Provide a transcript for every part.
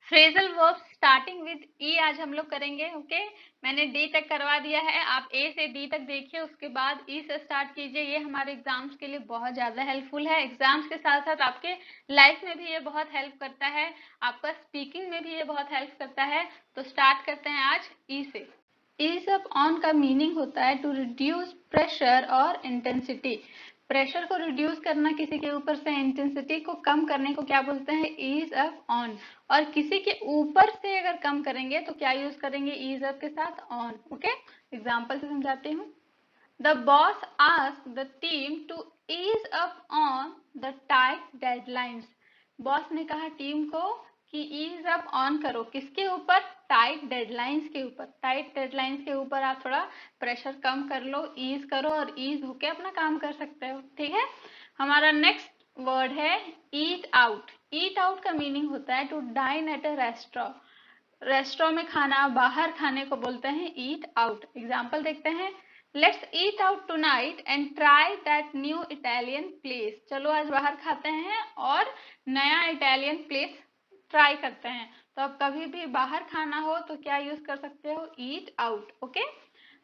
Phrasal verb starting with ई आज हम लोग करेंगे। ओके, मैंने डी तक करवा दिया है, आप ए से डी तक देखिए, उसके बाद ई से स्टार्ट कीजिए। ये हमारे एग्जाम्स के लिए बहुत ज्यादा हेल्पफुल है। एग्जाम्स के साथ साथ आपके लाइफ में भी ये बहुत हेल्प करता है, आपका स्पीकिंग में भी ये बहुत हेल्प करता है। तो स्टार्ट करते हैं आज ई से। ईज अप ऑन का मीनिंग होता है टू रिड्यूस प्रेशर और इंटेंसिटी। प्रेशर को रिड्यूस करना किसी के ऊपर से, इंटेंसिटी को कम करने को क्या बोलते हैं, ईज अप ऑन। और किसी के ऊपर से अगर कम करेंगे तो क्या यूज करेंगे, ईज अप के साथ ऑन। ओके, एग्जाम्पल से समझाती हूँ। The boss asked the team to ease up on the tight deadlines. Boss ने कहा टीम को कि ईज अप ऑन करो, किसके ऊपर, टाइट डेडलाइंस के ऊपर। टाइट डेडलाइंस के ऊपर आप थोड़ा प्रेशर कम कर लो, ईज करो और ईज होके अपना काम कर सकते हो। ठीक है, हमारा नेक्स्ट वर्ड है ईट आउट। ईट आउट का मीनिंग होता है to dine at a restaurant. Restaurant में खाना, बाहर खाने को बोलते हैं ईट आउट। एग्जाम्पल देखते हैं। Let's eat out tonight and try that new Italian place. चलो आज बाहर खाते हैं और नया इटालियन प्लेस ट्राई करते हैं। तो अब कभी भी बाहर खाना हो तो क्या यूज कर सकते हो, ईट आउट। ओके,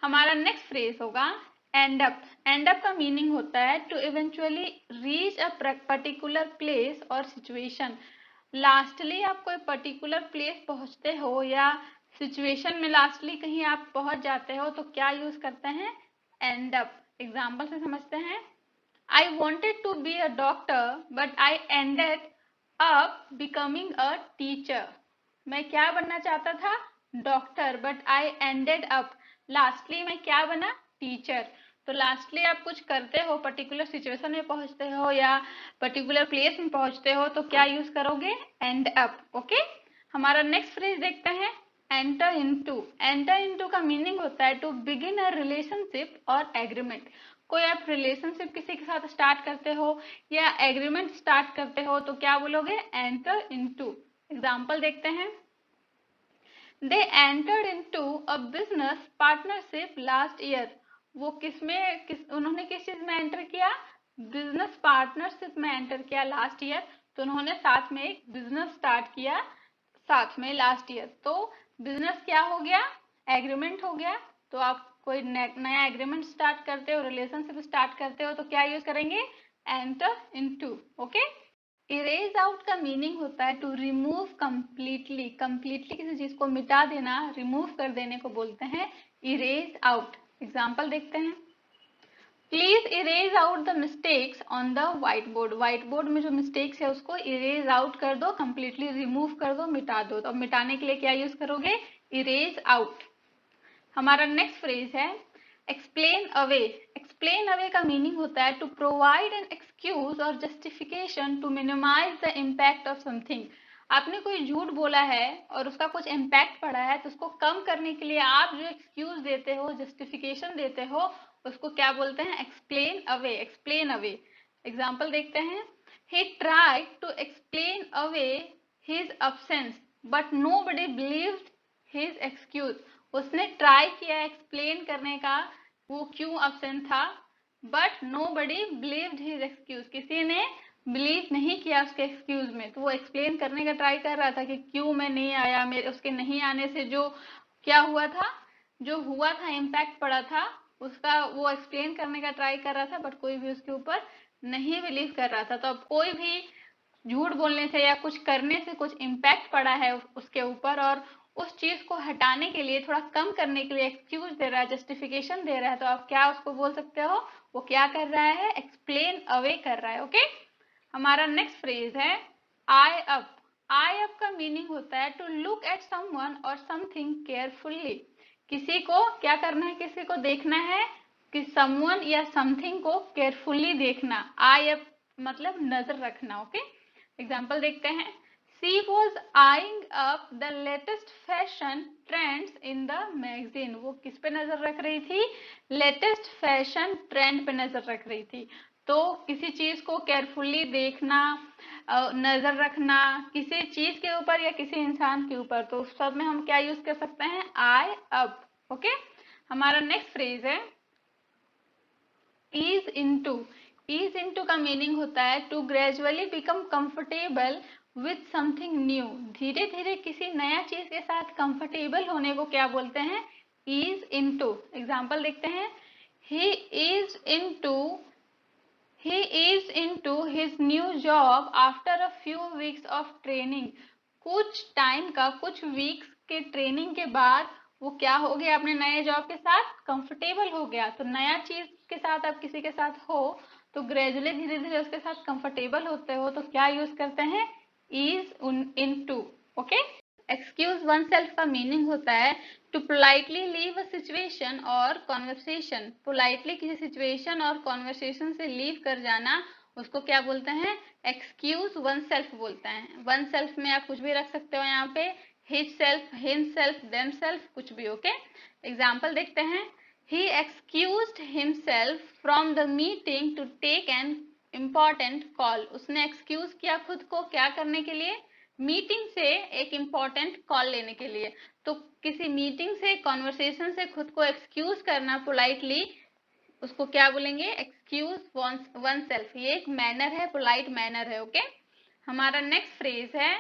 हमारा नेक्स्ट फ्रेज होगा एंड अप। एंड अप का मीनिंग होता है to eventually reach a particular place और सिचुएशन। लास्टली आप कोई पर्टिकुलर प्लेस पहुंचते हो या सिचुएशन में लास्टली कहीं आप पहुंच जाते हो तो क्या यूज करते हैं, एंड अप। एग्जाम्पल से समझते हैं। I wanted to be a doctor, but I ended up becoming a teacher. मैं क्या बनना चाहता था, doctor, but I ended up, lastly मैं क्या बना, टीचर। तो लास्टली आप कुछ करते हो, पर्टिकुलर सिचुएशन में पहुंचते हो या पर्टिकुलर प्लेस में पहुंचते हो तो क्या यूज करोगे, एंड अप। ओके, हमारा नेक्स्ट फ्रेज देखते हैं एंटर इनटू। एंटर इनटू का मीनिंग होता है टू बिगिन अ रिलेशनशिप और एग्रीमेंट। कोई आप रिलेशनशिप किसी के साथ स्टार्ट करते हो या एग्रीमेंट स्टार्ट करते हो तो क्या बोलोगे, एंटर इनटू। एग्जाम्पल देखते हैं। They entered into a business partnership last year. वो उन्होंने किस चीज में एंटर किया, बिजनेस पार्टनरशिप में एंटर किया लास्ट ईयर। तो उन्होंने साथ में एक बिजनेस स्टार्ट किया साथ में लास्ट ईयर। तो बिजनेस क्या हो गया, एग्रीमेंट हो गया। तो आप कोई नया एग्रीमेंट स्टार्ट करते हो, रिलेशनशिप स्टार्ट करते हो तो क्या यूज करेंगे, enter into. Okay, erase out का मीनिंग होता है टू रिमूव कंप्लीटली। कंप्लीटली किसी चीज को मिटा देना, रिमूव कर देने को बोलते हैं इरेज आउट। एग्जाम्पल देखते हैं। Please erase out the mistakes on the white board. White board में जो मिस्टेक्स है उसको इरेज आउट कर दो, कंप्लीटली रिमूव कर दो, मिटा दो। तो अब मिटाने के लिए क्या यूज करोगे, इरेज आउट। हमारा नेक्स्ट फ्रेज है एक्सप्लेन अवे। एक्सप्लेन अवे का मीनिंग होता है टू प्रोवाइड एन एक्सक्यूज और justification to minimise the impact of something. आपने कोई झूठ बोला है और उसका कुछ इम्पैक्ट पड़ा है तो उसको कम करने के लिए आप जो एक्सक्यूज देते हो, जस्टिफिकेशन देते हो, उसको क्या बोलते हैं, explain away. Explain away. Example देखते हैं। He tried to explain away his absence but nobody believed his excuse। उसने ट्राई किया एक्सप्लेन करने का वो क्यों अब्सेंट था, but nobody believed his excuse. किसी ने बिलीव नहीं किया उसके एक्सक्यूज में। तो वो एक्सप्लेन करने का ट्राई कर रहा था कि क्यों मैं नहीं आया, मेरे उसके नहीं आने से जो क्या हुआ था, जो हुआ था, इम्पैक्ट पड़ा था, उसका वो एक्सप्लेन करने का ट्राई कर रहा था, बट कोई भी उसके ऊपर नहीं बिलीव कर रहा था। तो अब कोई भी झूठ बोलने से या कुछ करने से कुछ इम्पैक्ट पड़ा है उसके ऊपर और उस चीज को हटाने के लिए, थोड़ा कम करने के लिए एक्सक्यूज दे रहा है, जस्टिफिकेशन दे रहा है, तो आप क्या उसको बोल सकते हो, वो क्या कर रहा है, एक्सप्लेन अवे कर रहा है। ओके, हमारा नेक्स्ट फ्रेज है आई अप। आई अप का मीनिंग होता है टू लुक एट समवन और समथिंग केयरफुली। किसी को क्या करना है, किसी को देखना है, कि समवन या समथिंग को केयरफुली देखना। आई अप मतलब नजर रखना। ओके, एग्जाम्पल देखते हैं। She was eyeing up the latest fashion trends in the magazine. वो किस पे नजर रख रही थी, लेटेस्ट फैशन ट्रेंड पे नजर रख रही थी। तो किसी चीज को केयरफुली देखना, नजर रखना किसी चीज के ऊपर या किसी इंसान के ऊपर, तो उस सब में हम क्या यूज कर सकते हैं, आई अप। ओके, हमारा नेक्स्ट फ्रेज है ईज इनटू। ईज इनटू का मीनिंग होता है to gradually become comfortable with something new, धीरे धीरे किसी नया चीज के साथ कंफर्टेबल होने को क्या बोलते हैं, ईज इनटू। एग्जांपल देखते हैं, he is into his new job after a few weeks of training. कुछ टाइम का, कुछ वीक्स के ट्रेनिंग के बाद वो क्या हो गया, अपने नए जॉब के साथ कंफर्टेबल हो गया। तो नया चीज के साथ आप किसी के साथ हो तो ग्रेजुअली धीरे धीरे उसके साथ कंफर्टेबल होते हो तो क्या यूज करते हैं, ease into. Okay. Excuse oneself का मीनिंग होता है to politely leave a situation और कॉन्वर्सेशन। पोलाइटली किसी सिचुएशन और कॉन्वर्सेशन से लीव कर जाना, उसको क्या बोलते हैं, एक्सक्यूज वन सेल्फ बोलते हैं। वन सेल्फ में आप कुछ भी रख सकते हो, यहाँ पे his self, him self, them self, कुछ भी। ओके। एग्जाम्पल देखते हैं, he excused himself from the meeting to take an important call। उसने excuse किया खुद को क्या करने के लिए, मीटिंग से एक इम्पॉर्टेंट कॉल लेने के लिए। तो किसी मीटिंग से, कॉन्वर्सेशन से खुद को एक्सक्यूज करना पोलाइटली, उसको क्या बोलेंगे, एक्सक्यूज वन सेल्फ। ये एक मैनर है, पोलाइट मैनर है। ओके। हमारा नेक्स्ट फ्रेज है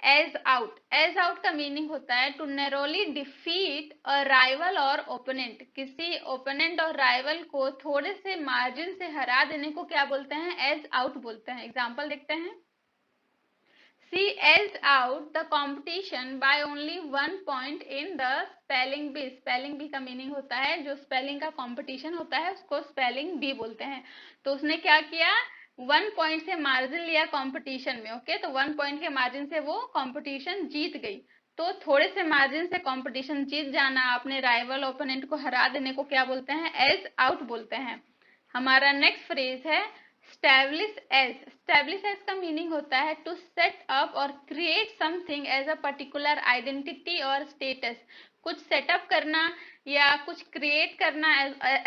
एज आउट। एज आउट का मीनिंग होता है to narrowly defeat a rival और ओपोनेंट। किसी ओपोनेंट और राइवल को थोड़े से मार्जिन से हरा देने को क्या बोलते हैं, एज आउट बोलते हैं। एग्जांपल देखते हैं, She edged out the competition by only 1 point in the spelling bee। Spelling bee का मीनिंग होता है जो स्पेलिंग का कंपटीशन होता है उसको स्पेलिंग बी बोलते हैं। तो उसने क्या किया, 1 पॉइंट से मार्जिन लिया कंपटीशन में। ओके। तो 1 पॉइंट के मार्जिन से वो कंपटीशन जीत गई। तो थोड़े से मार्जिन से कंपटीशन जीत जाना, अपने राइवल ओपोनेंट को हरा देने को क्या बोलते हैं, एज आउट बोलते हैं। हमारा नेक्स्ट फ्रेज है स्टैब्लिश एज। स्टैब्लिश एज का मीनिंग होता है टू सेट अप और create something as a particular identity और स्टेटस। कुछ सेटअप करना या कुछ क्रिएट करना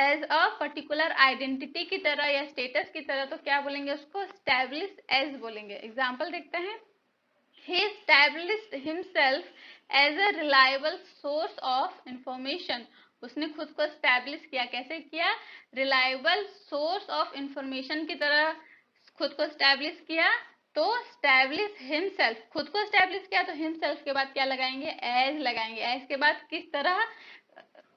एज अ पर्टिकुलर आइडेंटिटी की तरह या स्टेटस की तरह, तो क्या बोलेंगे उसको, स्टैब्लिश एज बोलेंगे। एग्जाम्पल देखते हैं, he established himself as a reliable source of information। उसने खुद को स्टैब्लिश किया, कैसे किया, रिलायबल सोर्स ऑफ इंफॉर्मेशन की तरह खुद को स्टैब्लिश किया। तो स्टैब्लिश हिमसेल्फ, खुद को स्टैब्लिश किया तो हिमसेल्फ के बाद क्या लगाएंगे, एज लगाएंगे। एज के बाद किस तरह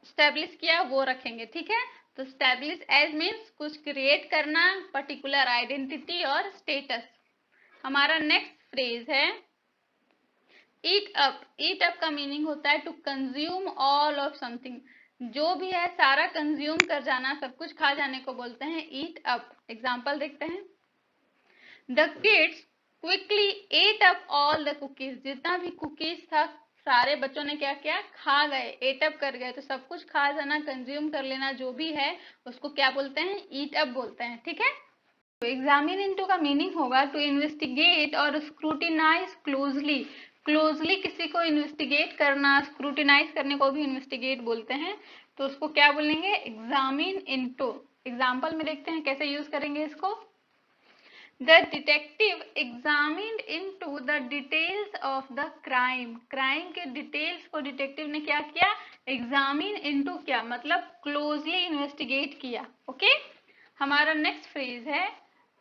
स्टैब्लिश किया वो रखेंगे। ठीक है। तो स्टैब्लिश एज मीन्स कुछ क्रिएट करना, पर्टिकुलर आइडेंटिटी और स्टेटस। हमारा नेक्स्ट फ्रेज है ईट अप। ईट अप का मीनिंग होता है to consume all of something. जो भी है सारा कंज्यूम कर जाना, सब कुछ खा जाने को बोलते हैं ईट अप। एग्जाम्पल देखते हैं, the kids quickly ate up all the cookies. जितना भी कुकीज था सारे बच्चों ने क्या किया, खा गए, एट अप कर गए। तो सब कुछ खा जाना, कंज्यूम कर लेना जो भी है उसको क्या बोलते हैं, ईट अप बोलते हैं। ठीक है। तो एग्जामिन इनटू का मीनिंग होगा टू इन्वेस्टिगेट और स्क्रूटिनाइज क्लोजली। क्लोजली किसी को इन्वेस्टिगेट करना, स्क्रूटिनाइज करने को भी इन्वेस्टिगेट बोलते हैं। तो उसको क्या बोलेंगे, एग्जामिन इनटू। एग्जाम्पल में देखते हैं कैसे यूज करेंगे इसको, the detective examined into the details of the crime. Crime के डिटेल्स को डिटेक्टिव ने क्या किया, एग्जामिन इनटू किया, मतलब क्लोजली इन्वेस्टिगेट किया। ओके। हमारा नेक्स्ट फ्रेज है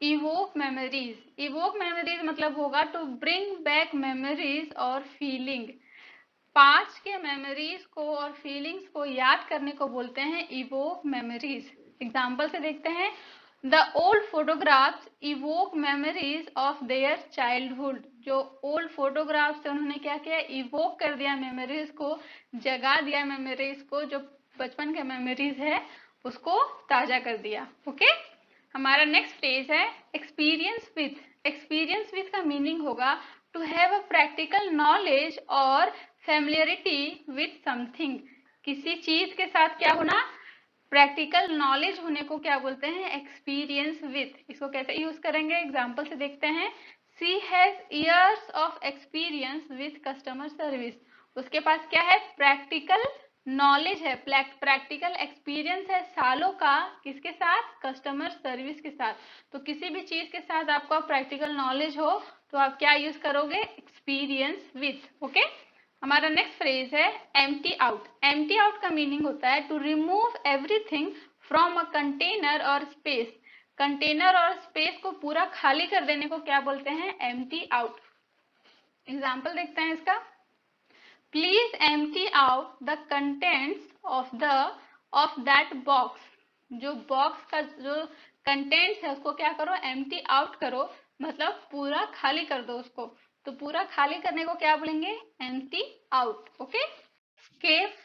इवोक मेमोरीज। इवोक मेमोरीज मतलब होगा टू ब्रिंग बैक मेमोरीज और फीलिंग। पास्ट के मेमोरीज को और फीलिंग्स को याद करने को बोलते हैं इवोक मेमोरीज। एग्जाम्पल से देखते हैं, the old photographs evoke memories of their childhood. जो ओल्ड फोटोग्राफ्स थे उन्होंने क्या किया, इवोक कर दिया मेमोरीज को, जगा दिया मेमोरीज को, जो बचपन के मेमोरीज है उसको ताजा कर दिया। ओके। हमारा नेक्स्ट फ्रेज है एक्सपीरियंस विथ। एक्सपीरियंस विथ का मीनिंग होगा to have a practical knowledge और फेमिलियरिटी विथ समथिंग। किसी चीज के साथ क्या होना, प्रैक्टिकल नॉलेज होने को क्या बोलते हैं, एक्सपीरियंस विथ। इसको कैसे यूज करेंगे, एग्जाम्पल से देखते हैं, she has years of experience with customer service. उसके पास क्या है, प्रैक्टिकल नॉलेज है, प्रैक्टिकल एक्सपीरियंस है सालों का, किसके साथ, कस्टमर सर्विस के साथ। तो किसी भी चीज के साथ आपका प्रैक्टिकल नॉलेज हो तो आप क्या यूज करोगे, एक्सपीरियंस विथ। ओके। हमारा नेक्स्ट फ्रेज है एम्प्टी आउट। एम्प्टी आउट का मीनिंग होता है to remove everything from a container और स्पेस। कंटेनर और स्पेस को पूरा खाली कर देने को क्या बोलते हैं, एम्प्टी आउट। एग्जाम्पल देखते हैं इसका। Please empty out the contents of that box. जो बॉक्स का जो कंटेंट्स है उसको क्या करो, एम्प्टी आउट करो, मतलब पूरा खाली कर दो उसको। तो पूरा खाली करने को क्या बोलेंगे, empty out. Okay. Escape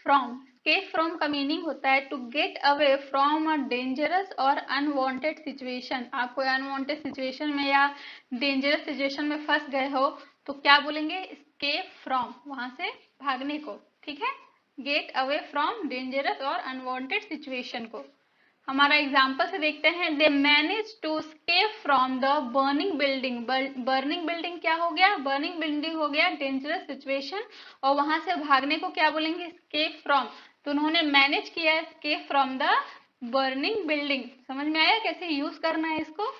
from का मीनिंग होता है to get away from a dangerous और अनवांटेड सिचुएशन। आप कोई अनवांटेड सिचुएशन में या डेंजरस सिचुएशन में फंस गए हो तो क्या बोलेंगे, स्केप फ्रॉम, वहां से भागने को। ठीक है, गेट अवे फ्रॉम डेंजरस और अनवांटेड सिचुएशन को। हमारा एग्जाम्पल से देखते हैं। They manage to escape from the burning building. Burning building क्या हो गया, बर्निंग बिल्डिंग हो गया डेंजरस सिचुएशन, और वहां से भागने को क्या बोलेंगे, स्केप फ्रॉम। तो उन्होंने मैनेज किया escape from the burning building. समझ में आया कैसे यूज करना है इसको।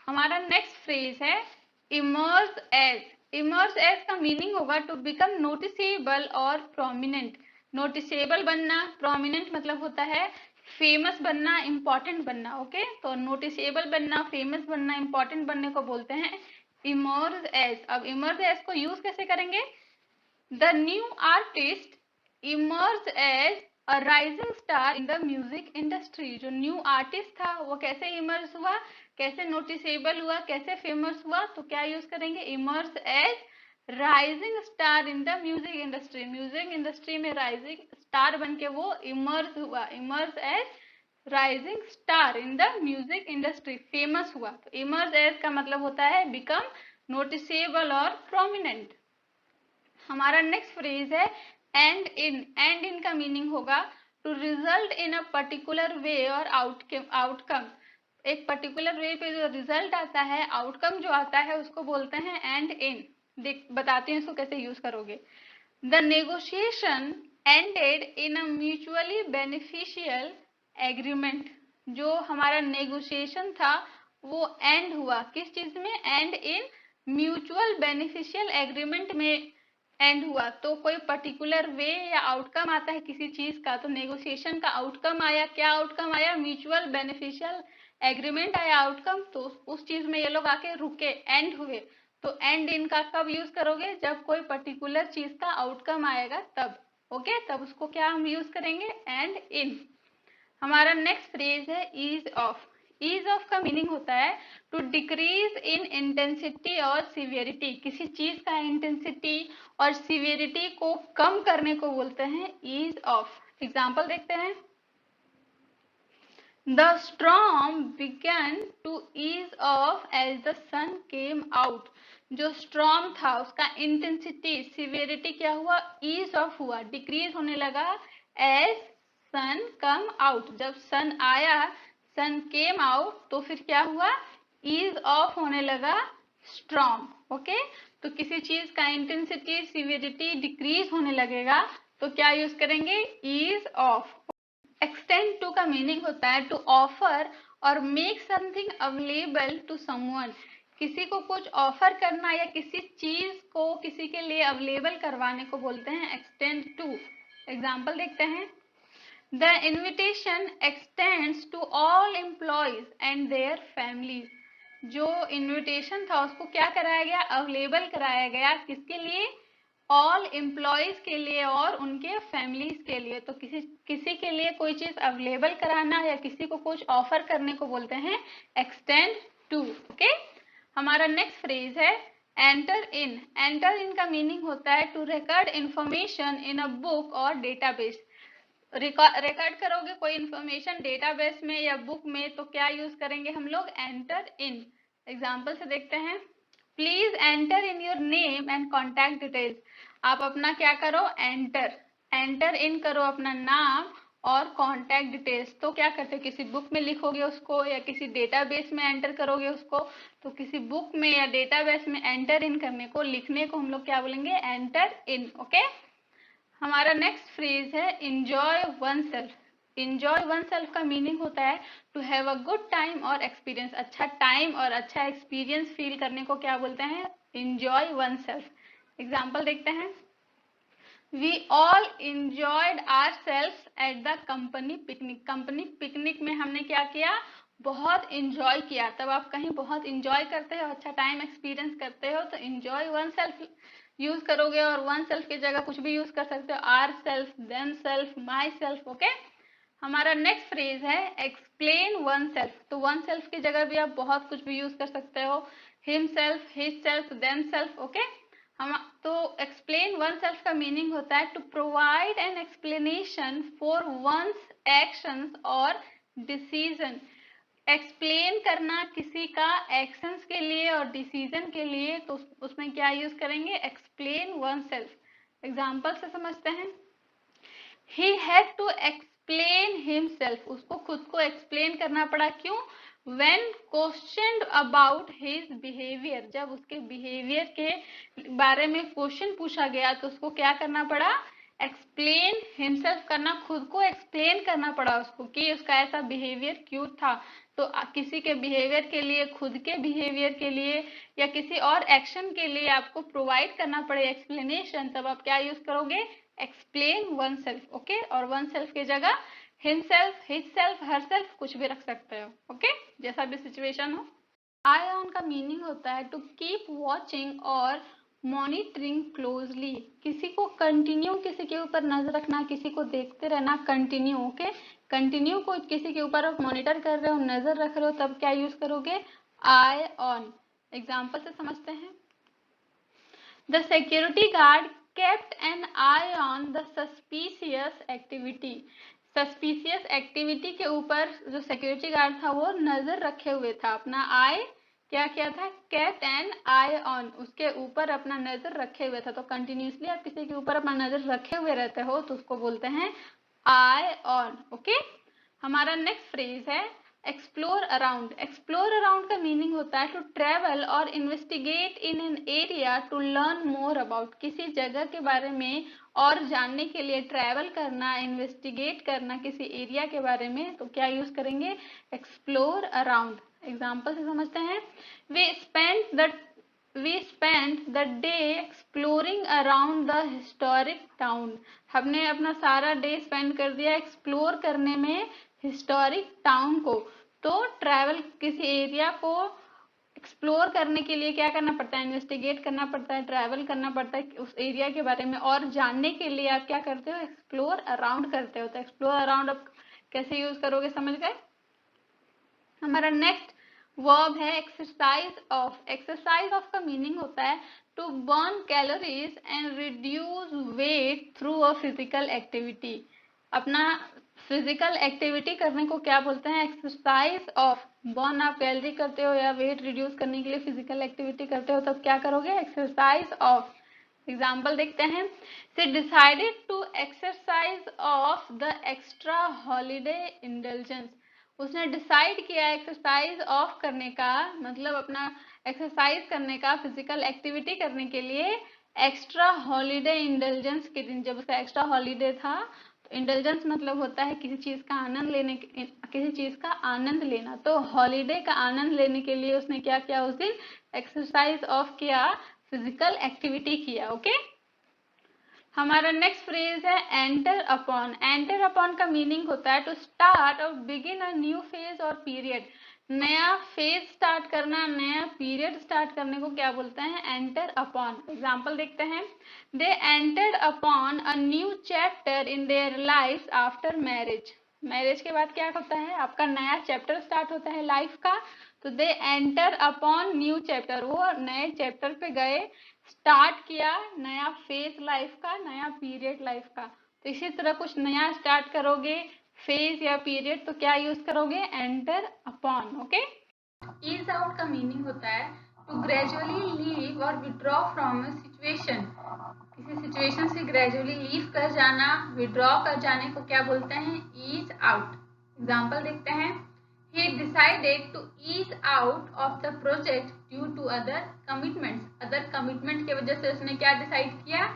हमारा नेक्स्ट फ्रेज है इमर्ज एज। इमर्ज एज का मीनिंग होगा टू बिकम नोटिसेबल और प्रोमिनेंट। नोटिसेबल बनना, प्रोमिनेंट मतलब होता है फेमस बनना, इंपॉर्टेंट बनना। ओके, तो नोटिसेबल बनना, फेमस बनना, इंपॉर्टेंट बनने को बोलते हैं इमर्ज एज। अब इमर्ज एज को यूज कैसे करेंगे, the new artist emerge as a rising star in the music industry. जो न्यू आर्टिस्ट था वो कैसे इमर्ज हुआ, कैसे नोटिसेबल हुआ, कैसे फेमस हुआ, तो क्या यूज करेंगे, emerge as rising star in the music industry. Music industry में राइजिंग स्टार बन के वो इमर्ज हुआ, emerge as rising star in the music industry, famous हुआ। तो इमर्ज एज का मतलब होता है बिकम नोटिसेबल और प्रोमिनेंट। हमारा नेक्स्ट फ्रेज है एंड इन। एंड इन का मीनिंग होगा to result in a particular way और आउटकम। एक पर्टिकुलर वे पे जो रिजल्ट आता है, आउटकम जो आता है, उसको बोलते हैं एंड इन। देख बताती हूँ इसको कैसे यूज करोगे। The negotiation ended in a mutually beneficial agreement. जो हमारा नेगोशिएशन था वो एंड हुआ किस चीज में, and in mutual beneficial agreement में एंड हुआ। तो कोई पर्टिकुलर वे या आउटकम आता है किसी चीज का, तो नेगोशिएशन का आउटकम आया, क्या आउटकम आया, म्यूचुअल बेनिफिशियल एग्रीमेंट आया आउटकम। तो उस चीज में ये लोग आके रुके, एंड हुए। तो एंड इन का कब यूज करोगे, जब कोई पर्टिकुलर चीज का आउटकम आएगा तब। ओके, तब उसको क्या हम यूज करेंगे, एंड इन। हमारा नेक्स्ट फ्रेज है ईज ऑफ। ईज ऑफ का मीनिंग होता है टू डिक्रीज इन इंटेंसिटी और सिवियरिटी। किसी चीज का इंटेंसिटी और सिवियरिटी को कम करने को बोलते हैं ईज ऑफ। एग्जाम्पल देखते हैं। The storm began to ease off as the sun came out. जो स्टॉर्म था उसका इंटेंसिटी, सिवियरिटी क्या हुआ, ईज ऑफ हुआ, डिक्रीज होने लगा एज सन कम आउट। जब सन आया, सन केम आउट, तो फिर क्या हुआ, ईज ऑफ होने लगा स्टॉर्म। ओके, तो किसी चीज का इंटेंसिटी, सिवियरिटी डिक्रीज होने लगेगा तो क्या यूज करेंगे, ईज ऑफ। एक्सटेंड टू का मीनिंग होता है टू ऑफर और make something available to someone. किसी को कुछ ऑफर करना या किसी चीज को किसी के लिए अवेलेबल करवाने को बोलते हैं एक्सटेंड टू। एग्जाम्पल देखते हैं। The invitation extends to all employees and their families. जो इन्विटेशन था उसको क्या कराया गया, अवेलेबल कराया गया, किसके लिए, ऑल एम्प्लॉयज के लिए और उनके फैमिलीज के लिए। तो किसी के लिए कोई चीज अवेलेबल कराना या किसी को कुछ ऑफर करने को बोलते हैं एक्सटेंड टू। ओके, हमारा नेक्स्ट फ्रेज है एंटर इन। एंटर इन का मीनिंग होता है to record information in a book और डेटाबेस। रिकॉर्ड करोगे कोई इंफॉर्मेशन डेटाबेस में या बुक में तो क्या यूज करेंगे हम लोग, एंटर इन। एग्जाम्पल से देखते हैं। Please enter in your name and contact details. आप अपना क्या करो, एंटर इन करो अपना नाम और कॉन्टैक्ट डिटेल्स। तो क्या करते हो, किसी बुक में लिखोगे उसको या किसी डेटाबेस में एंटर करोगे उसको। तो किसी बुक में या डेटाबेस में एंटर इन करने को, लिखने को हम लोग क्या बोलेंगे, एंटर इन। ओके, हमारा नेक्स्ट फ्रेज है enjoy oneself. Enjoy oneself का मीनिंग होता है to have a good time और एक्सपीरियंस। अच्छा टाइम और अच्छा एक्सपीरियंस फील करने को क्या बोलते हैं, इंजॉय वन सेल्फ। एग्जाम्पल देखते हैं। We all enjoyed ourselves at the company picnic. Company picnic में हमने क्या किया, बहुत इंजॉय किया। तब आप कहीं बहुत इंजॉय करते हो, अच्छा टाइम एक्सपीरियंस करते हो तो इंजॉय वन सेल्फ यूज करोगे और वन सेल्फ की जगह कुछ भी यूज कर सकते हो, ourselves, themselves, myself. Okay, हमारा नेक्स्ट फ्रेज है एक्सप्लेन वन सेल्फ। तो वन सेल्फ की जगह भी आप बहुत कुछ भी यूज कर सकते हो, himself, his self, themselves. Okay, हम तो एक्सप्लेन वन सेल्फ का मीनिंग होता है to provide an explanation for one's actions और डिसीजन। एक्सप्लेन करना किसी का एक्शंस के लिए और डिसीजन के लिए, तो उसमें क्या यूज करेंगे, एक्सप्लेन वन सेल्फ। एग्जाम्पल से समझते हैं। He had to explain himself, उसको खुद को एक्सप्लेन करना पड़ा, क्यों, when questioned about his behavior, जब उसके बिहेवियर के बारे में क्वेश्चन पूछा गया तो उसको क्या करना पड़ा, एक्सप्लेन हिमसेल्फ करना, खुद को एक्सप्लेन करना पड़ा उसको कि उसका ऐसा बिहेवियर क्यों था। तो किसी के बिहेवियर के लिए, खुद के बिहेवियर के लिए या किसी और एक्शन के लिए आपको प्रोवाइड करना पड़े एक्सप्लेनेशन, तब आप क्या यूज करोगे, एक्सप्लेन वन सेल्फ। ओके, और वन सेल्फ की जगह himself, his self, her self कुछ भी रख सकते हो। ओके, जैसा भी सिचुएशन हो। आई ऑन का मीनिंग होता है टू कीप वॉचिंग और मॉनिटरिंग क्लोजली, किसी को कंटिन्यू, किसी के ऊपर नजर रखना, किसी को देखते रहना, कंटिन्यू। ओके, कंटिन्यू को किसी के ऊपर आप मॉनिटर कर रहे हो, नजर रख रहे हो, तब क्या यूज करोगे, आई ऑन। एग्जाम्पल से समझते हैं। The security guard kept an eye on the suspicious activity। Suspicious activity के ऊपर जो सिक्योरिटी गार्ड था वो नजर रखे हुए था, अपना आई क्या किया था, kept an eye on, उसके ऊपर अपना नजर रखे हुए था। तो कंटिन्यूसली आप किसी के ऊपर अपना नजर रखे हुए रहते हो तो उसको बोलते हैं आई ऑन। ओके, हमारा नेक्स्ट फ्रेज है एक्सप्लोर अराउंड। एक्सप्लोर अराउंड का मीनिंग होता है टू ट्रेवल और investigate in an area to learn more about, किसी जगह के बारे में और जानने के लिए ट्रैवल करना, इन्वेस्टिगेट करना किसी एरिया के बारे में, तो क्या यूज करेंगे, एक्सप्लोर अराउंड। एग्जाम्पल से समझते हैं। We spent the day exploring around the historic town। हमने अपना सारा डे स्पेंड कर दिया एक्सप्लोर करने में हिस्टोरिक टाउन को। तो ट्रैवल, किसी एरिया को एक्सप्लोर करने के लिए क्या करना पड़ता है, इन्वेस्टिगेट करना पड़ता है, ट्रैवल करना पड़ता है उस एरिया के बारे में, और जानने के लिए आप क्या करते हो, एक्सप्लोर अराउंड करते हो। तो एक्सप्लोर अराउंड आप कैसे यूज करोगे, समझ गए। हमारा नेक्स्ट वर्ब है एक्सरसाइज ऑफ। एक्सरसाइज ऑफ का मीनिंग होता है to burn calories and reduce weight through a physical activity. अपना फिजिकल एक्टिविटी करने को क्या बोलते हैं, एक्सरसाइज ऑफ। बर्न आप कैलोरी करते हो या वेट रिड्यूस करने के लिए फिजिकल एक्टिविटी करते हो, तब क्या करोगे, एक्सरसाइज ऑफ। एग्जाम्पल देखते हैं। She decided to exercise off the extra holiday indulgence. उसने डिसाइड किया एक्सरसाइज ऑफ करने का, मतलब अपना एक्सरसाइज करने का, फिजिकल एक्टिविटी करने के लिए एक्स्ट्रा हॉलीडे इंडल्जेंस के दिन, जब उसका एक्स्ट्रा हॉलीडे था। तो इंडल्जेंस मतलब होता है किसी चीज का आनंद लेने, किसी चीज का आनंद लेना। तो हॉलीडे का आनंद लेने के लिए उसने क्या किया, उस दिन एक्सरसाइज ऑफ किया, फिजिकल एक्टिविटी किया। ओके, हमारा नेक्स्ट फ्रेज है एंटर अपॉन। एंटर अपॉन का मीनिंग होता है टू स्टार्ट और बिगिन अ न्यू फेज और पीरियड। नया फेज स्टार्ट करना, नया पीरियड स्टार्ट करने को क्या बोलते हैं, एंटर अपॉन। एग्जाम्पल देखते हैं। They entered upon a new chapter in their life after marriage. Marriage के बाद क्या होता है, आपका नया चैप्टर स्टार्ट होता है लाइफ का। तो they enter upon new chapter, वो नए चैप्टर पे गए, स्टार्ट किया नया फेज लाइफ का, नया पीरियड लाइफ का। तो इसी तरह कुछ नया स्टार्ट करोगे फेज या पीरियड, तो क्या यूज करोगे, enter upon. Okay, ease out का मीनिंग होता है टू ग्रेजुअली लीव और विड्रॉ फ्रॉम अ सिचुएशन। किसी सिचुएशन से ग्रेजुअली लीव कर जाना, विड्रॉ कर जाने को क्या बोलते हैं, ईज आउट। एग्जाम्पल देखते हैं। He decided to ease out of the project due to other commitments। other commitment की वजह से उसने क्या डिसाइड किया,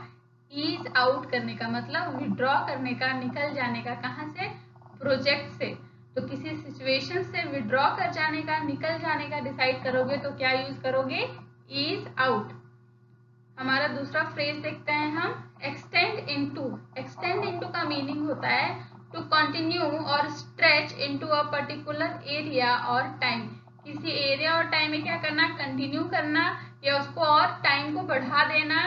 ease out करने का मतलब विड्रॉ करने का, निकल जाने का, कहाँ से, प्रोजेक्ट से। तो किसी सिचुएशन से विड्रॉ कर जाने का, निकल जाने का डिसाइड करोगे तो क्या यूज करोगे, ease out। हमारा दूसरा फ्रेज देखते हैं हम, एक्सटेंड इनटू। एक्सटेंड इनटू का मीनिंग होता है टू कंटिन्यू और stretch into a particular area और टाइम। किसी एरिया और टाइम में क्या करना, कंटिन्यू करना, या उसको और टाइम को बढ़ा देना,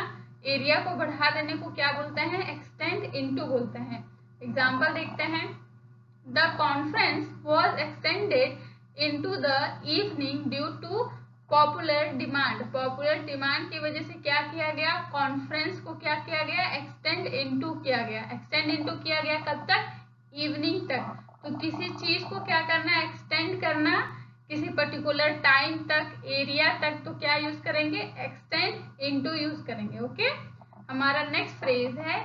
एरिया को बढ़ा देने को क्या बोलते हैं? एक्सटेंड इनटू बोलते हैं। एग्जाम्पल देखते हैं। The conference was extended into the evening due to popular demand. Popular demand की वजह से क्या किया गया? कॉन्फ्रेंस को क्या किया गया? एक्सटेंड इनटू किया गया। एक्सटेंड इनटू किया गया कब तक? इवनिंग तक। तो किसी चीज को क्या करना? एक्सटेंड करना किसी पर्टिकुलर टाइम तक, एरिया तक, तो क्या यूज करेंगे? एक्सटेंड इनटू यूज करेंगे। ओके। हमारा नेक्स्ट फ्रेज है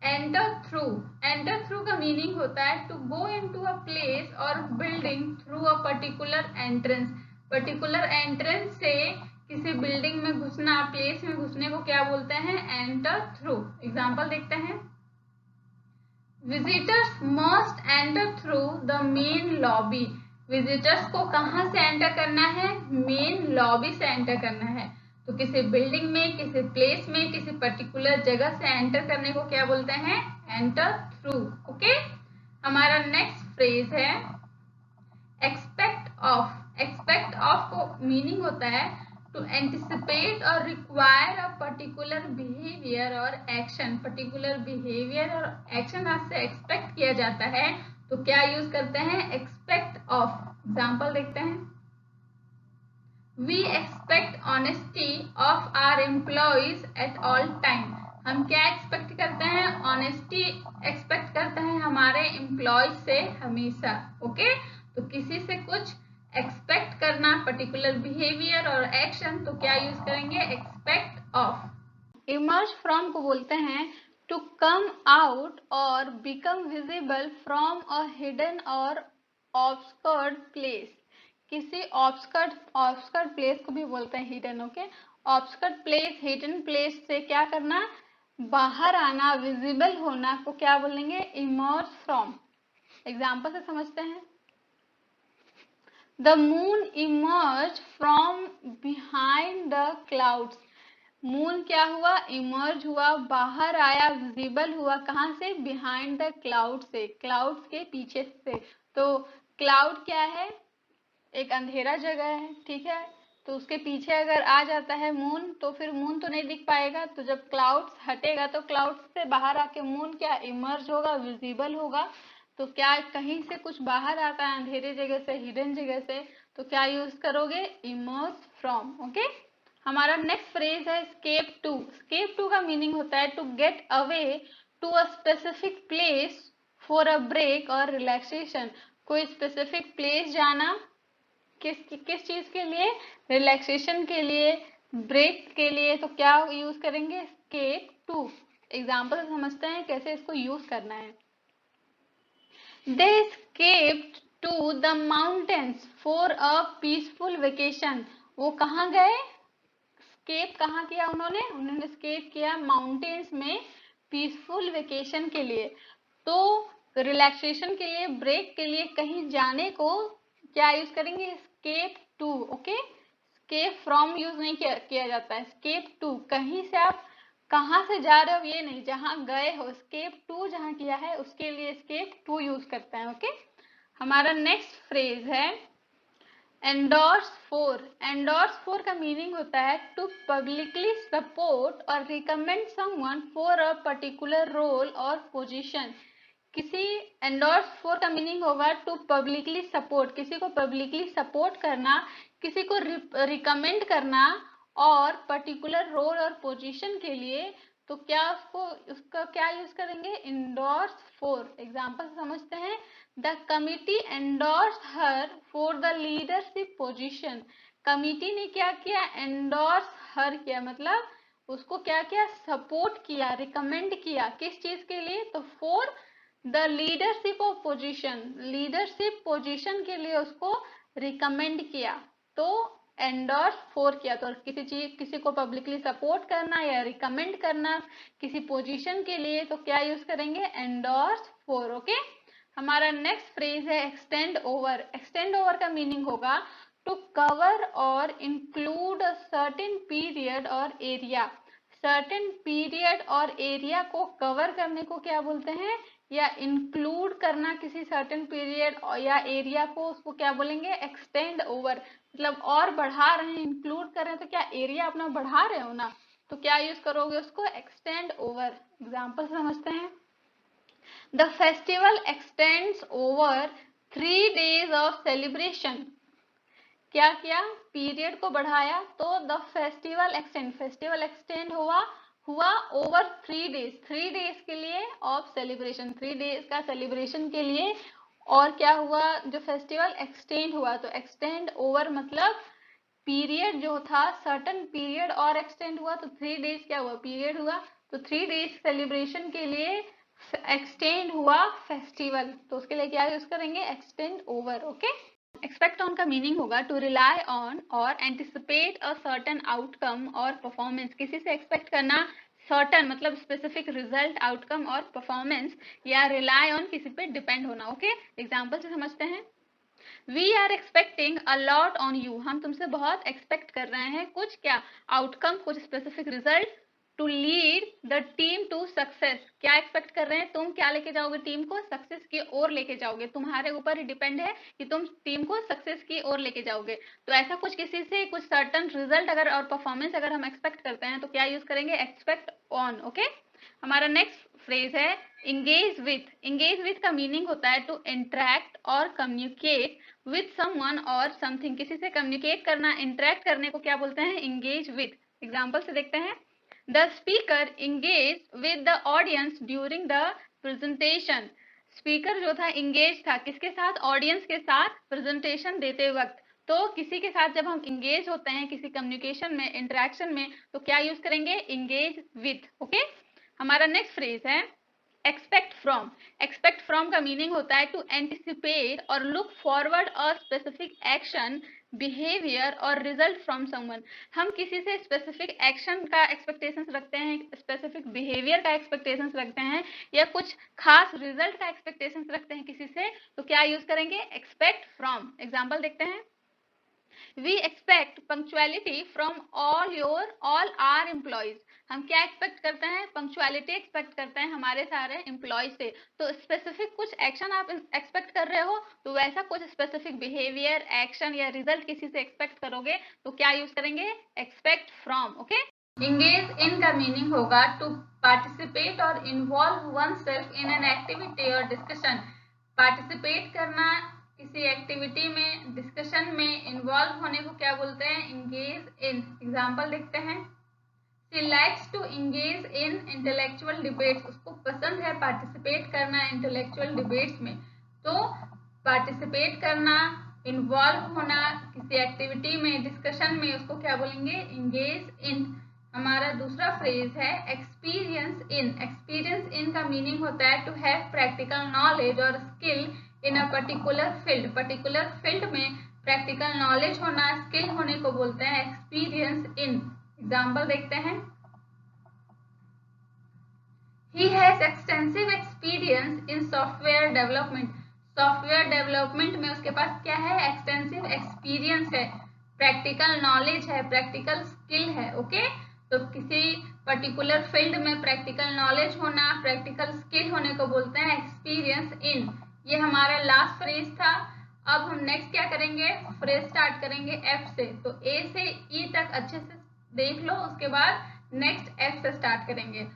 एंटर थ्रू। एंटर थ्रू का मीनिंग होता है to go into a place और building through a particular entrance. Particular entrance से किसी बिल्डिंग में घुसना, प्लेस में घुसने को क्या बोलते हैं? Enter through. एग्जाम्पल देखते हैं। Visitors must enter through the main lobby. Visitors को कहाँ से एंटर करना है? मेन लॉबी से एंटर करना है। तो किसी बिल्डिंग में, किसी प्लेस में, किसी पर्टिकुलर जगह से एंटर करने को क्या बोलते हैं? Enter through. ओके। हमारा नेक्स्ट फ्रेज है एक्सपेक्ट ऑफ। एक्सपेक्ट ऑफ को मीनिंग होता है टू एंटिसिपेट और रिक्वायर अ पर्टिकुलर बिहेवियर और एक्शन। पर्टिकुलर बिहेवियर और एक्शन आपसे एक्सपेक्ट किया जाता है तो क्या यूज करते हैं? Expect of. एग्जाम्पल देखते हैं। We expect honesty of our employees at all time. हम क्या एक्सपेक्ट करते हैं? ऑनेस्टी एक्सपेक्ट करते हैं हमारे एम्प्लॉयज से हमेशा। ओके। तो किसी से कुछ एक्सपेक्ट करना, पर्टिकुलर बिहेवियर और एक्शन, तो क्या यूज करेंगे? Expect of. इमर्ज फ्रॉम को बोलते हैं टू कम आउट और become visible from a hidden और ऑब्सकर्ड प्लेस। किसी ऑब्सकर्ड प्लेस को भी बोलते हैं hidden. Okay. Obscured place, hidden place से क्या करना? बाहर आना, विजिबल होना को क्या बोलेंगे? Emerge from. एग्जाम्पल से समझते हैं। The moon emerge from behind the clouds. Moon क्या हुआ? इमर्ज हुआ, बाहर आया, विजिबल हुआ। कहाँ से? बिहाइंड द क्लाउड से, क्लाउड्स के पीछे से। तो क्लाउड क्या है? एक अंधेरा जगह है, ठीक है। तो उसके पीछे अगर आ जाता है मून तो फिर मून तो नहीं दिख पाएगा। तो जब क्लाउड्स हटेगा तो क्लाउड्स से बाहर आके मून क्या? इमर्ज होगा, विजिबल होगा। तो क्या कहीं से कुछ बाहर आता है अंधेरे जगह से, हिडन जगह से, तो क्या यूज करोगे? Emerge from. ओके। हमारा नेक्स्ट फ्रेज है स्केप टू। स्केप टू का मीनिंग होता है to get away to a specific place for a break और रिलैक्सेशन। कोई स्पेसिफिक प्लेस जाना, किस चीज के लिए? रिलैक्सेशन के लिए, ब्रेक के लिए। तो क्या यूज करेंगे? Escape to. एग्जाम्पल समझते हैं कैसे इसको यूज करना है। दे escaped to the mountains for a peaceful vacation। वो कहाँ गए? स्केप कहाँ किया उन्होंने स्केप किया माउंटेन्स में पीसफुल वेकेशन के लिए। तो रिलैक्सेशन के लिए, ब्रेक के लिए कहीं जाने को क्या यूज करेंगे? Escape to. Okay. Escape from use नहीं किया जाता है। स्केप टू, कहीं से आप कहाँ से जा रहे हो ये नहीं, जहां गए हो। स्केप टू जहां किया है उसके लिए स्केप टू यूज करते हैं। ओके। हमारा नेक्स्ट फ्रेज है एंडोर्स फॉर। एंडोर्स फॉर का मीनिंग होता है टू पब्लिकली सपोर्ट और recommend someone for a particular role और पोजीशन। किसी एंडोर्स फॉर का मीनिंग होगा टू पब्लिकली सपोर्ट, किसी को पब्लिकली सपोर्ट करना, किसी को रिकमेंड करना और पर्टिकुलर रोल और पोजीशन के लिए। तो क्या उसका क्या यूज करेंगे? Endorse for. एग्जाम्पल समझते हैं। The committee endorse her for the leadership position. Committee ने क्या किया? एंडोर्स हर किया, मतलब उसको क्या किया? सपोर्ट किया, रिकमेंड किया। किस चीज के लिए? तो for the leadership of position, leadership position के लिए उसको रिकमेंड किया। तो एंडोर्स फॉर किया। तो किसी को पब्लिकली सपोर्ट करना या रिकमेंड करना किसी पोजीशन के लिए, तो क्या यूज करेंगे? Endorse for. ओके। हमारा नेक्स्ट फ्रेज है एक्सटेंड ओवर। एक्सटेंड ओवर का मीनिंग होगा टू कवर और इंक्लूड अ सर्टेन पीरियड और एरिया। सर्टेन पीरियड और एरिया को कवर करने को क्या बोलते हैं? या इंक्लूड करना किसी सर्टेन पीरियड या एरिया को, उसको क्या बोलेंगे? Extend over. मतलब और बढ़ा रहे हैं, इंक्लूड कर रहे हैं, तो क्या एरिया अपना बढ़ा रहे हो ना। तो क्या यूज करोगे उसको, एक्सटेंड ओवर। एग्जाम्पल समझते हैं। The festival x tends over 3 days of celebration. क्या किया, पीरियड को बढ़ाया, तो द फेस्टिवल एक्सटेंड हुआ ओवर 3 days, 3 days के लिए ऑफ सेलिब्रेशन, 3 days का सेलिब्रेशन के लिए। और क्या हुआ, जो फेस्टिवल एक्सटेंड हुआ, तो एक्सटेंड ओवर मतलब पीरियड जो था, सर्टन पीरियड और एक्सटेंड हुआ, तो 3 days क्या हुआ, पीरियड हुआ, तो 3 days सेलिब्रेशन के लिए एक्सटेंड हुआ फेस्टिवल, तो उसके लिए क्या यूज करेंगे, extend over. Okay, expect on का मीनिंग होगा टू रिलाई ऑन और एंटिसिपेट अ सर्टन आउटकम और परफॉर्मेंस। किसी से एक्सपेक्ट करना, सर्टन मतलब स्पेसिफिक रिजल्ट, आउटकम और परफॉर्मेंस, या रिलाई ऑन किसी पे डिपेंड होना। ओके, एग्जाम्पल से समझते हैं। We are expecting a lot on you. हम तुमसे बहुत एक्सपेक्ट कर रहे हैं कुछ, क्या, आउटकम, कुछ specific result. To lead the team to success. क्या एक्सपेक्ट कर रहे हैं, तुम क्या लेके जाओगे, टीम को सक्सेस की ओर लेके जाओगे, तुम्हारे ऊपर ही डिपेंड है कि तुम टीम को सक्सेस की ओर लेके जाओगे। तो ऐसा कुछ किसी से कुछ सर्टन रिजल्ट अगर और परफॉर्मेंस अगर हम एक्सपेक्ट करते हैं तो क्या यूज करेंगे, एक्सपेक्ट ऑन। ओके, हमारा नेक्स्ट फ्रेज है इंगेज विथ। इंगेज विथ का मीनिंग होता है टू इंटरेक्ट और कम्युनिकेट विथ समवन और समथिंग। किसी से कम्युनिकेट करना, इंटरेक्ट करने को क्या बोलते हैं, इंगेज विथ। एग्जाम्पल से देखते हैं। The speaker engaged with the audience during the presentation। Speaker जो था इंगेज था किसके साथ, ऑडियंस के साथ, प्रेजेंटेशन देते वक्त। तो किसी के साथ जब हम इंगेज होते हैं किसी कम्युनिकेशन में, इंटरेक्शन में, तो क्या यूज करेंगे, इंगेज विथ। ओके, हमारा नेक्स्ट फ्रेज है एक्सपेक्ट फ्रॉम। एक्सपेक्ट फ्रॉम का मीनिंग होता है टू एंटिसिपेट और look forward a specific action, behaviour और रिजल्ट फ्रॉम समवन। हम किसी से स्पेसिफिक एक्शन का एक्सपेक्टेशंस रखते हैं, स्पेसिफिक बिहेवियर का एक्सपेक्टेशंस रखते हैं, या कुछ खास रिजल्ट का एक्सपेक्टेशंस रखते हैं किसी से, तो क्या यूज करेंगे, एक्सपेक्ट फ्रॉम। एग्जाम्पल देखते हैं। We expect punctuality from all our employees. हम क्या एक्सपेक्ट करते हैं, पंक्चुअलिटी एक्सपेक्ट करते हैं हमारे सारे एम्प्लॉयज से। तो स्पेसिफिक कुछ एक्शन आप एक्सपेक्ट कर रहे हो, तो वैसा कुछ स्पेसिफिक बिहेवियर, एक्शन या रिजल्ट किसी से एक्सपेक्ट करोगे तो क्या यूज करेंगे, expect from. Okay, engage in का मीनिंग होगा टू पार्टिसिपेट और involve one self in an activity और डिस्कशन। पार्टिसिपेट करना किसी एक्टिविटी में, डिस्कशन में इन्वॉल्व होने को क्या बोलते हैं, इंगेज इन। एग्जाम्पल देखते हैं। She likes to engage in intellectual debates. उसको पसंद है पार्टिसिपेट करना इंटेलेक्चुअल डिबेट्स में। तो पार्टिसिपेट करना, इन्वॉल्व होना किसी एक्टिविटी में, डिस्कशन में, उसको क्या बोलेंगे, इंगेज इन। हमारा दूसरा फ्रेज है एक्सपीरियंस इन। एक्सपीरियंस इन का मीनिंग होता है टू हैव प्रैक्टिकल नॉलेज और skill in a particular field. Particular field में प्रैक्टिकल नॉलेज होना, स्किल होने को बोलते हैं एक्सपीरियंस इन। एग्जाम्पल देखते हैं। He has extensive experience in software development। Software development में उसके पास क्या है, एक्सटेंसिव एक्सपीरियंस है, प्रैक्टिकल नॉलेज है, प्रैक्टिकल स्किल है। ओके, तो किसी पर्टिकुलर फील्ड में प्रैक्टिकल नॉलेज होना, प्रैक्टिकल स्किल होने को बोलते हैं एक्सपीरियंस इन। ये हमारा लास्ट फ्रेज था। अब हम नेक्स्ट क्या करेंगे, फ्रेज स्टार्ट करेंगे एफ से। तो ए से ई तक अच्छे से देख लो, उसके बाद नेक्स्ट एफ से स्टार्ट करेंगे।